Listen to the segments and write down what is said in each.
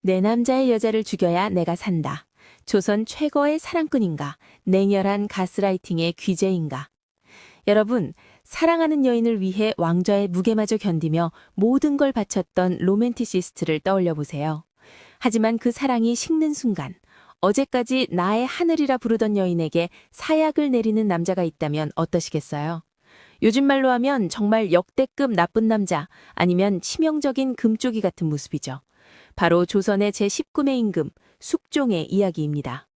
내 남자의 여자를 죽여야 내가 산다. 조선 최고의 사랑꾼인가? 냉혈한 가스라이팅의 귀재인가? 여러분, 사랑하는 여인을 위해 왕좌의 무게마저 견디며 모든 걸 바쳤던 로맨티시스트를 떠올려 보세요. 하지만 그 사랑이 식는 순간, 어제까지 나의 하늘이라 부르던 여인에게 사약을 내리는 남자가 있다면 어떠시겠어요? 요즘 말로 하면 정말 역대급 나쁜 남자, 아니면 치명적인 금쪽이 같은 모습이죠. 바로 조선의 제19매 임금, 숙종의 이야기입니다.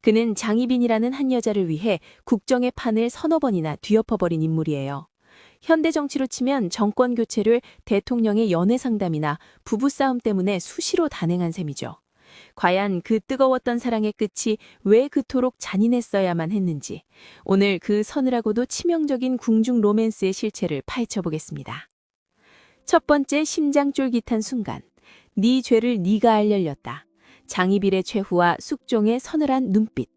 그는 장희빈이라는 한 여자를 위해 국정의 판을 서너 번이나 뒤엎어버린 인물이에요. 현대 정치로 치면 정권 교체를 대통령의 연애 상담이나 부부싸움 때문에 수시로 단행한 셈이죠. 과연 그 뜨거웠던 사랑의 끝이 왜 그토록 잔인했어야만 했는지, 오늘 그 서늘하고도 치명적인 궁중 로맨스의 실체를 파헤쳐 보겠습니다. 첫 번째 심장 쫄깃한 순간, 네 죄를 네가 알려렸다. 장희빈의 최후와 숙종의 서늘한 눈빛.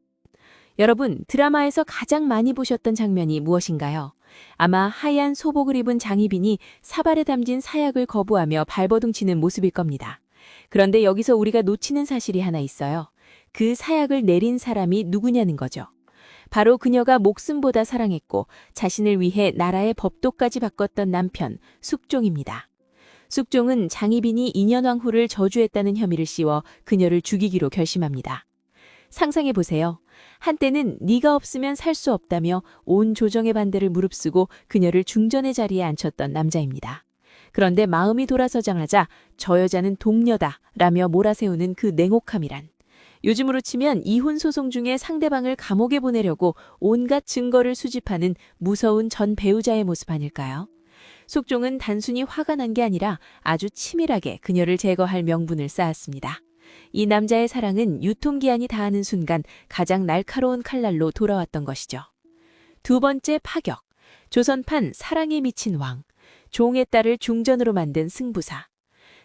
여러분, 드라마에서 가장 많이 보셨던 장면이 무엇인가요? 아마 하얀 소복을 입은 장희빈이 사발에 담긴 사약을 거부하며 발버둥치는 모습일 겁니다. 그런데 여기서 우리가 놓치는 사실이 하나 있어요. 그 사약을 내린 사람이 누구냐는 거죠. 바로 그녀가 목숨보다 사랑했고 자신을 위해 나라의 법도까지 바꿨던 남편, 숙종입니다. 숙종은 장희빈이 인현왕후를 저주했다는 혐의를 씌워 그녀를 죽이기로 결심합니다. 상상해보세요. 한때는 네가 없으면 살 수 없다며 온 조정의 반대를 무릅쓰고 그녀를 중전의 자리에 앉혔던 남자입니다. 그런데 마음이 돌아서자마자 저 여자는 동녀다 라며 몰아세우는 그 냉혹함이란, 요즘으로 치면 이혼 소송 중에 상대방을 감옥에 보내려고 온갖 증거를 수집하는 무서운 전 배우자의 모습 아닐까요? 숙종은 단순히 화가 난 게 아니라 아주 치밀하게 그녀를 제거할 명분을 쌓았습니다. 이 남자의 사랑은 유통기한이 다하는 순간 가장 날카로운 칼날로 돌아왔던 것이죠. 두 번째 파격, 조선판 사랑에 미친 왕, 종의 딸을 중전으로 만든 승부사.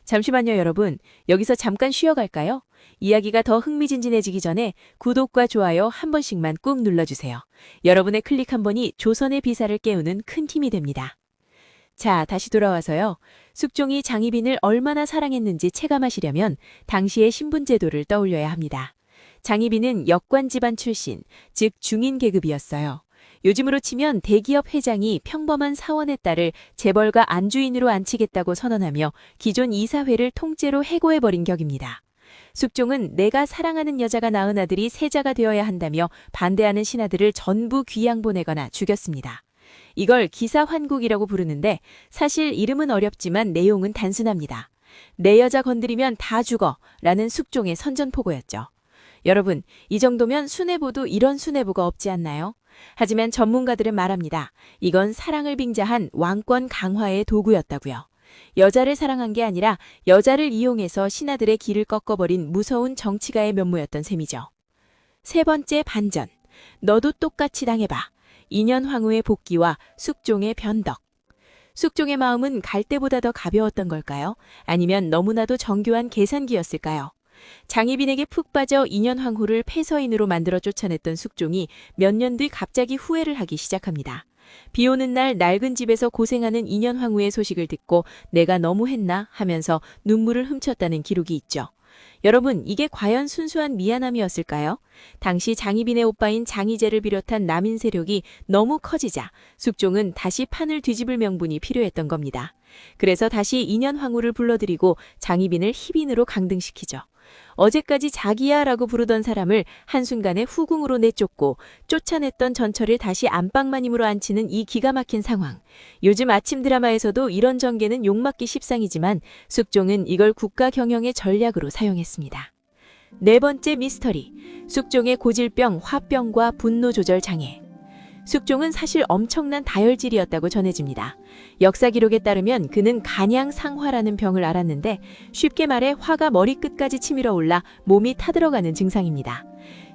잠시만요 여러분, 여기서 잠깐 쉬어갈까요? 이야기가 더 흥미진진해지기 전에 구독과 좋아요 한 번씩만 꾹 눌러주세요. 여러분의 클릭 한 번이 조선의 비사를 깨우는 큰 힘이 됩니다. 자, 다시 돌아와서요. 숙종이 장희빈을 얼마나 사랑했는지 체감하시려면 당시의 신분제도를 떠올려야 합니다. 장희빈은 역관 집안 출신, 즉 중인 계급이었어요. 요즘으로 치면 대기업 회장이 평범한 사원의 딸을 재벌가 안주인으로 앉히겠다고 선언하며 기존 이사회를 통째로 해고해버린 격입니다. 숙종은 내가 사랑하는 여자가 낳은 아들이 세자가 되어야 한다며 반대하는 신하들을 전부 귀양 보내거나 죽였습니다. 이걸 기사환국이라고 부르는데 사실 이름은 어렵지만 내용은 단순합니다. 내 여자 건드리면 다 죽어 라는 숙종의 선전포고였죠. 여러분, 이 정도면 수뇌부도 이런 수뇌부가 없지 않나요? 하지만 전문가들은 말합니다. 이건 사랑을 빙자한 왕권 강화의 도구였다고요. 여자를 사랑한 게 아니라 여자를 이용해서 신하들의 길을 꺾어버린 무서운 정치가의 면모였던 셈이죠. 세 번째 반전, 너도 똑같이 당해봐. 인현황후의 복귀와 숙종의 변덕. 숙종의 마음은 갈대보다 더 가벼웠던 걸까요? 아니면 너무나도 정교한 계산기였을까요? 장희빈에게 푹 빠져 인현황후를 폐서인으로 만들어 쫓아냈던 숙종이 몇 년 뒤 갑자기 후회를 하기 시작합니다. 비 오는 날 낡은 집에서 고생하는 인현황후의 소식을 듣고 내가 너무했나 하면서 눈물을 훔쳤다는 기록이 있죠. 여러분, 이게 과연 순수한 미안함이었을까요? 당시 장희빈의 오빠인 장희재를 비롯한 남인 세력이 너무 커지자 숙종은 다시 판을 뒤집을 명분이 필요했던 겁니다. 그래서 다시 인현황후를 불러들이고 장희빈을 희빈으로 강등시키죠. 어제까지 자기야라고 부르던 사람을 한순간에 후궁으로 내쫓고 쫓아냈던 전철을 다시 안방마님으로 앉히는 이 기가 막힌 상황. 요즘 아침 드라마에서도 이런 전개는 욕먹기 십상이지만 숙종은 이걸 국가 경영의 전략으로 사용했습니다. 네 번째 미스터리, 숙종의 고질병, 화병과 분노 조절 장애. 숙종은 사실 엄청난 다혈질이었다고 전해집니다. 역사 기록에 따르면 그는 간양상화라는 병을 앓았는데 쉽게 말해 화가 머리끝까지 치밀어 올라 몸이 타들어가는 증상입니다.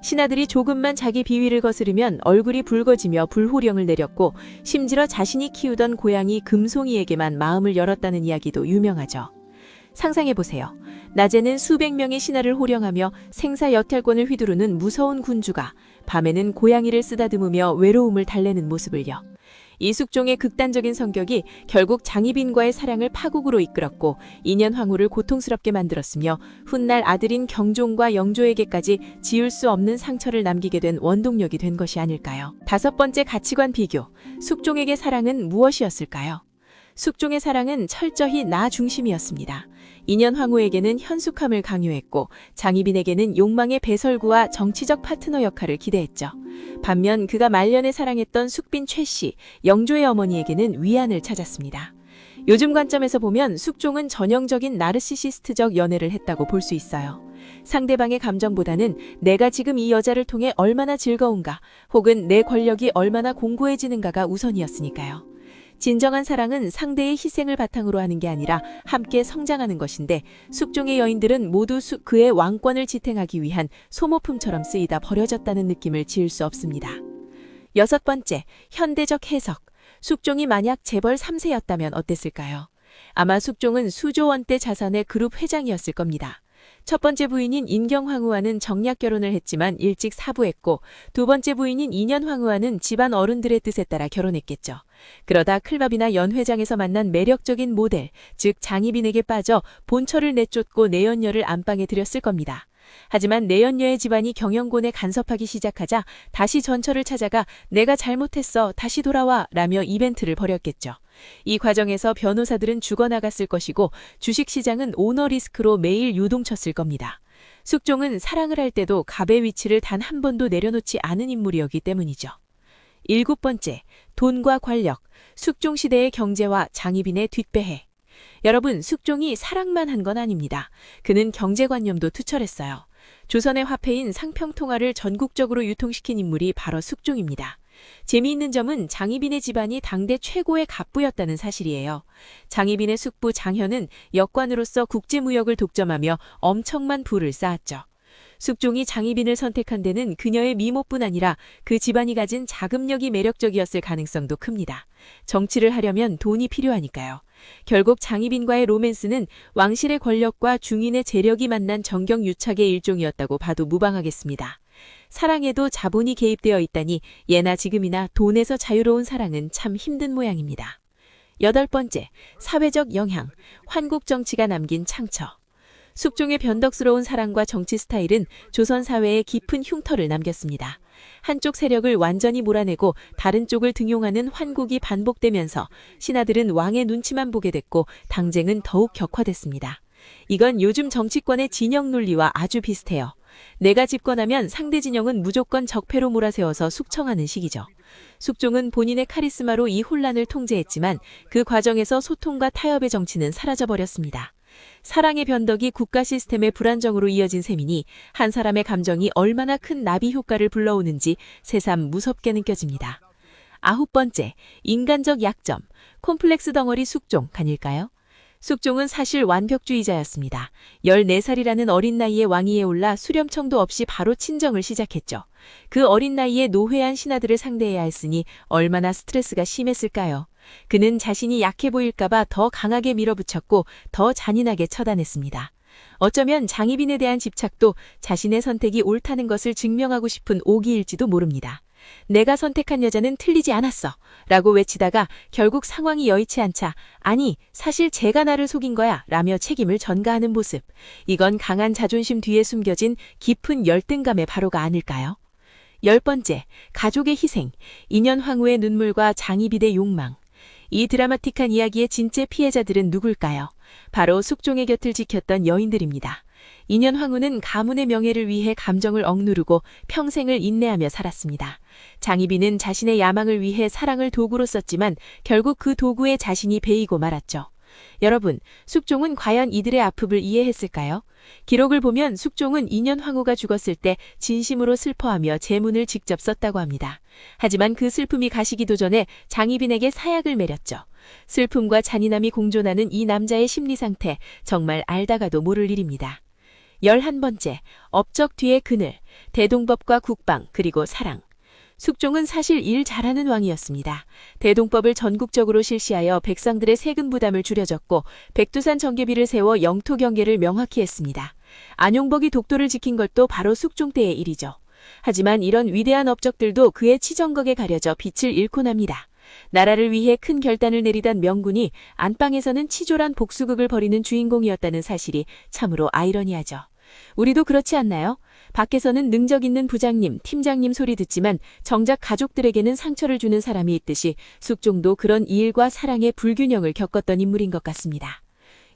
신하들이 조금만 자기 비위를 거스르면 얼굴이 붉어지며 불호령을 내렸고 심지어 자신이 키우던 고양이 금송이에게만 마음을 열었다는 이야기도 유명하죠. 상상해보세요. 낮에는 수백 명의 신하를 호령하며 생사 여탈권을 휘두르는 무서운 군주가 밤에는 고양이를 쓰다듬으며 외로움을 달래는 모습을요. 이 숙종의 극단적인 성격이 결국 장희빈과의 사랑을 파국으로 이끌었고 인현황후를 고통스럽게 만들었으며 훗날 아들인 경종과 영조에게까지 지울 수 없는 상처를 남기게 된 원동력이 된 것이 아닐까요? 다섯 번째 가치관 비교. 숙종에게 사랑은 무엇이었을까요? 숙종의 사랑은 철저히 나 중심이었습니다. 인현황후에게는 현숙함을 강요했고 장희빈에게는 욕망의 배설구와 정치적 파트너 역할을 기대했죠. 반면 그가 말년에 사랑했던 숙빈 최씨, 영조의 어머니에게는 위안을 찾았습니다. 요즘 관점에서 보면 숙종은 전형적인 나르시시스트적 연애를 했다고 볼 수 있어요. 상대방의 감정보다는 내가 지금 이 여자를 통해 얼마나 즐거운가, 혹은 내 권력이 얼마나 공고해지는가가 우선이었으니까요. 진정한 사랑은 상대의 희생을 바탕으로 하는 게 아니라 함께 성장하는 것인데 숙종의 여인들은 모두 그의 왕권을 지탱하기 위한 소모품처럼 쓰이다 버려졌다는 느낌을 지을 수 없습니다. 여섯 번째, 현대적 해석. 숙종이 만약 재벌 3세였다면 어땠을까요? 아마 숙종은 수조 원대 자산의 그룹 회장이었을 겁니다. 첫 번째 부인인 인경황후와는 정략 결혼을 했지만 일찍 사부했고 두 번째 부인인 인현황후와는 집안 어른들의 뜻에 따라 결혼했겠죠. 그러다 클밥이나 연회장에서 만난 매력적인 모델, 즉 장희빈에게 빠져 본처를 내쫓고 내연녀를 안방에 들였을 겁니다. 하지만 내연녀의 집안이 경영곤에 간섭하기 시작하자 다시 전처를 찾아가 내가 잘못했어, 다시 돌아와 라며 이벤트를 벌였겠죠. 이 과정에서 변호사들은 죽어나갔을 것이고 주식시장은 오너 리스크로 매일 요동쳤을 겁니다. 숙종은 사랑을 할 때도 갑의 위치를 단 한 번도 내려놓지 않은 인물이었기 때문이죠. 일곱 번째, 돈과 권력. 숙종시대의 경제와 장희빈의 뒷배회. 여러분, 숙종이 사랑만 한 건 아닙니다. 그는 경제관념도 투철했어요. 조선의 화폐인 상평통화를 전국적으로 유통시킨 인물이 바로 숙종입니다. 재미있는 점은 장희빈의 집안이 당대 최고의 갑부였다는 사실이에요. 장희빈의 숙부 장현은 역관으로서 국제무역을 독점하며 엄청난 부를 쌓았죠. 숙종이 장희빈을 선택한 데는 그녀의 미모뿐 아니라 그 집안이 가진 자금력이 매력적이었을 가능성도 큽니다. 정치를 하려면 돈이 필요하니까요. 결국 장희빈과의 로맨스는 왕실의 권력과 중인의 재력이 만난 정경유착의 일종이었다고 봐도 무방하겠습니다. 사랑에도 자본이 개입되어 있다니 예나 지금이나 돈에서 자유로운 사랑은 참 힘든 모양입니다. 여덟 번째, 사회적 영향, 환국 정치가 남긴 창처. 숙종의 변덕스러운 사랑과 정치 스타일은 조선 사회에 깊은 흉터를 남겼습니다. 한쪽 세력을 완전히 몰아내고 다른 쪽을 등용하는 환국이 반복되면서 신하들은 왕의 눈치만 보게 됐고 당쟁은 더욱 격화됐습니다. 이건 요즘 정치권의 진영 논리와 아주 비슷해요. 내가 집권하면 상대 진영은 무조건 적폐로 몰아세워서 숙청하는 식이죠. 숙종은 본인의 카리스마로 이 혼란을 통제했지만 그 과정에서 소통과 타협의 정치는 사라져버렸습니다. 사랑의 변덕이 국가 시스템의 불안정으로 이어진 셈이니 한 사람의 감정이 얼마나 큰 나비 효과를 불러오는지 새삼 무섭게 느껴집니다. 아홉 번째, 인간적 약점, 콤플렉스 덩어리 숙종 아닐까요? 숙종은 사실 완벽주의자였습니다. 14살이라는 어린 나이에 왕위에 올라 수렴청도 없이 바로 친정을 시작했죠. 그 어린 나이에 노회한 신하들을 상대해야 했으니 얼마나 스트레스가 심했을까요? 그는 자신이 약해 보일까봐 더 강하게 밀어붙였고 더 잔인하게 처단했습니다. 어쩌면 장희빈에 대한 집착도 자신의 선택이 옳다는 것을 증명하고 싶은 오기일지도 모릅니다. 내가 선택한 여자는 틀리지 않았어 라고 외치다가 결국 상황이 여의치 않자 아니 사실 제가 나를 속인 거야 라며 책임을 전가하는 모습. 이건 강한 자존심 뒤에 숨겨진 깊은 열등감의 바로가 아닐까요? 열 번째, 가족의 희생, 인현황후의 눈물과 장희빈의 욕망. 이 드라마틱한 이야기의 진짜 피해자들은 누굴까요? 바로 숙종의 곁을 지켰던 여인들입니다. 인현황후는 가문의 명예를 위해 감정을 억누르고 평생을 인내하며 살았습니다. 장희빈은 자신의 야망을 위해 사랑을 도구로 썼지만 결국 그 도구에 자신이 베이고 말았죠. 여러분, 숙종은 과연 이들의 아픔을 이해했을까요? 기록을 보면 숙종은 인현황후가 죽었을 때 진심으로 슬퍼하며 제문을 직접 썼다고 합니다. 하지만 그 슬픔이 가시기도 전에 장희빈에게 사약을 매렸죠. 슬픔과 잔인함이 공존하는 이 남자의 심리 상태, 정말 알다가도 모를 일입니다. 11번째, 업적 뒤의 그늘, 대동법과 국방, 그리고 사랑. 숙종은 사실 일 잘하는 왕이었습니다. 대동법을 전국적으로 실시하여 백성들의 세금 부담을 줄여줬고 백두산 정계비를 세워 영토 경계를 명확히 했습니다. 안용복이 독도를 지킨 것도 바로 숙종 때의 일이죠. 하지만 이런 위대한 업적들도 그의 치정극에 가려져 빛을 잃고 납니다. 나라를 위해 큰 결단을 내리던 명군이 안방에서는 치졸한 복수극을 벌이는 주인공이었다는 사실이 참으로 아이러니하죠. 우리도 그렇지 않나요? 밖에서는 능력 있는 부장님, 팀장님 소리 듣지만 정작 가족들에게는 상처를 주는 사람이 있듯이 숙종도 그런 일과 사랑의 불균형을 겪었던 인물인 것 같습니다.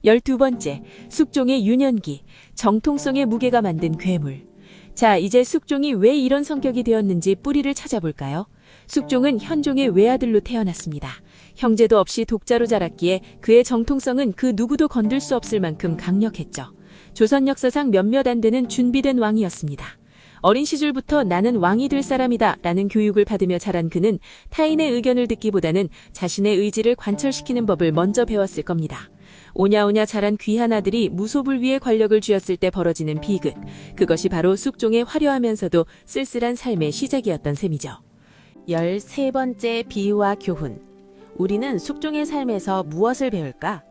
12번째, 숙종의 유년기, 정통성의 무게가 만든 괴물. 자, 이제 숙종이 왜 이런 성격이 되었는지 뿌리를 찾아볼까요? 숙종은 현종의 외아들로 태어났습니다. 형제도 없이 독자로 자랐기에 그의 정통성은 그 누구도 건들 수 없을 만큼 강력했죠. 조선 역사상 몇몇 안 되는 준비된 왕이었습니다. 어린 시절부터 나는 왕이 될 사람이다 라는 교육을 받으며 자란 그는 타인의 의견을 듣기보다는 자신의 의지를 관철시키는 법을 먼저 배웠을 겁니다. 오냐오냐 자란 귀한 아들이 무소불위의 권력을 쥐었을 때 벌어지는 비극, 그것이 바로 숙종의 화려하면서도 쓸쓸한 삶의 시작이었던 셈이죠. 13번째 비유와 교훈. 우리는 숙종의 삶에서 무엇을 배울까?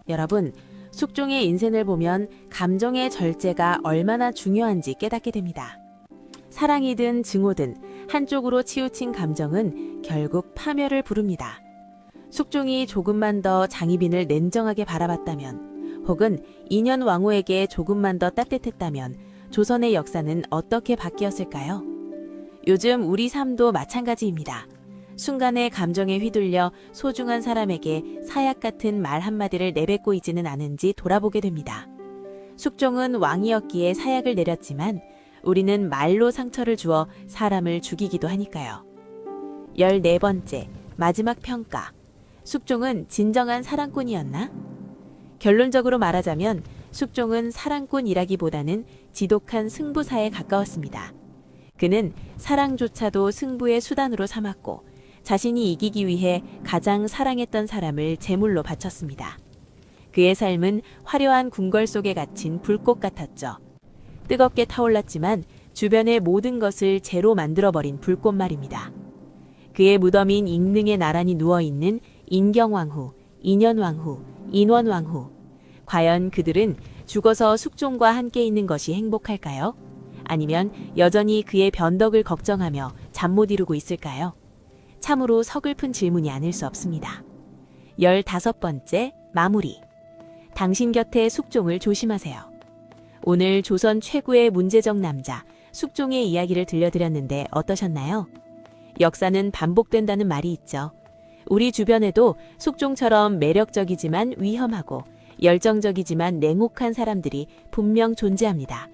여러분, 숙종의 인생을 보면 감정의 절제가 얼마나 중요한지 깨닫게 됩니다. 사랑이든 증오든 한쪽으로 치우친 감정은 결국 파멸을 부릅니다. 숙종이 조금만 더 장희빈을 냉정하게 바라봤다면, 혹은 인현 왕후에게 조금만 더 따뜻했다면 조선의 역사는 어떻게 바뀌었을까요? 요즘 우리 삶도 마찬가지입니다. 순간의 감정에 휘둘려 소중한 사람에게 사약 같은 말 한마디를 내뱉고 있지는 않은지 돌아보게 됩니다. 숙종은 왕이었기에 사약을 내렸지만 우리는 말로 상처를 주어 사람을 죽이기도 하니까요. 14번째, 마지막 평가. 숙종은 진정한 사랑꾼이었나? 결론적으로 말하자면 숙종은 사랑꾼이라기보다는 지독한 승부사에 가까웠습니다. 그는 사랑조차도 승부의 수단으로 삼았고 자신이 이기기 위해 가장 사랑했던 사람을 제물로 바쳤습니다. 그의 삶은 화려한 궁궐 속에 갇힌 불꽃 같았죠. 뜨겁게 타올랐지만 주변의 모든 것을 재로 만들어버린 불꽃 말입니다. 그의 무덤인 익릉에 나란히 누워있는 인경왕후, 인현왕후, 인원왕후. 과연 그들은 죽어서 숙종과 함께 있는 것이 행복할까요? 아니면 여전히 그의 변덕을 걱정하며 잠 못 이루고 있을까요? 참으로 서글픈 질문이 아닐 수 없습니다. 15번째, 마무리. 당신 곁에 숙종을 조심하세요. 오늘 조선 최고의 문제적 남자, 숙종의 이야기를 들려드렸는데 어떠셨나요? 역사는 반복된다는 말이 있죠. 우리 주변에도 숙종처럼 매력적이지만 위험하고 열정적이지만 냉혹한 사람들이 분명 존재합니다.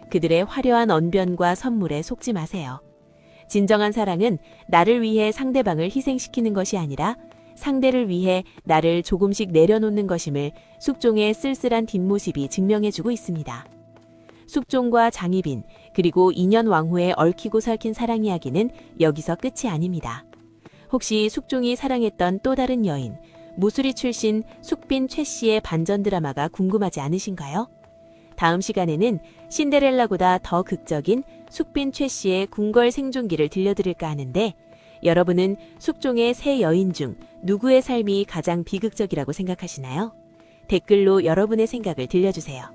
그들의 화려한 언변과 선물에 속지 마세요. 진정한 사랑은 나를 위해 상대방을 희생시키는 것이 아니라 상대를 위해 나를 조금씩 내려놓는 것임을 숙종의 쓸쓸한 뒷모습이 증명해주고 있습니다. 숙종과 장희빈 그리고 인현왕후의 얽히고 설킨 사랑 이야기는 여기서 끝이 아닙니다. 혹시 숙종이 사랑했던 또 다른 여인, 무수리 출신 숙빈 최 씨의 반전 드라마가 궁금하지 않으신가요? 다음 시간에는 신데렐라보다 더 극적인 숙빈 최 씨의 궁궐 생존기를 들려드릴까 하는데 여러분은 숙종의 세 여인 중 누구의 삶이 가장 비극적이라고 생각하시나요? 댓글로 여러분의 생각을 들려주세요.